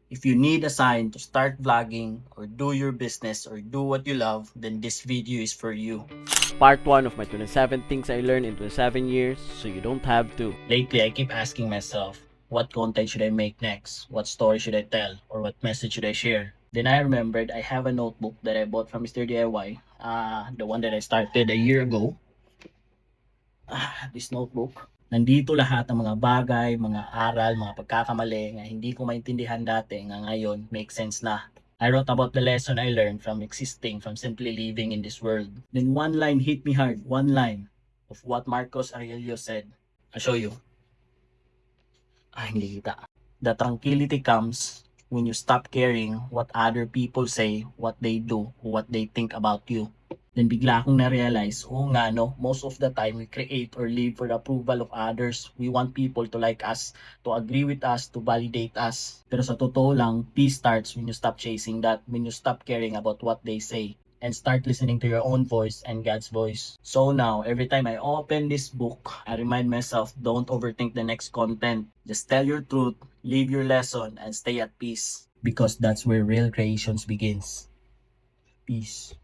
If you need a sign to start vlogging or do your business or do what you love, then this video is for you. Part 1 of my 27 things I learned in 27 years so you don't have to. Lately, I keep asking myself, what content should I make next? What story should I tell? Or what message should I share? Then I remembered I have a notebook that I bought from Mr. DIY, the one that I started a year ago. This notebook. Nandito lahat ng mga bagay, mga aral, mga pagkakamali na hindi ko maintindihan dati nga ngayon make sense na. I wrote about the lesson I learned from existing, from simply living in this world. Then one line hit me hard, one line of what Marcos Aurelio said. I'll show you. Hindi kita. The tranquility comes when you stop caring what other people say, what they do, what they think about you. Then bigla akong na-realize, nga no, most of the time we create or live for the approval of others. We want people to like us, to agree with us, to validate us. Pero sa totoo lang, peace starts when you stop chasing that, when you stop caring about what they say and start listening to your own voice and God's voice. So now, every time I open this book, I remind myself, don't overthink the next content. Just tell your truth, live your lesson, and stay at peace. Because that's where real creations begins. Peace.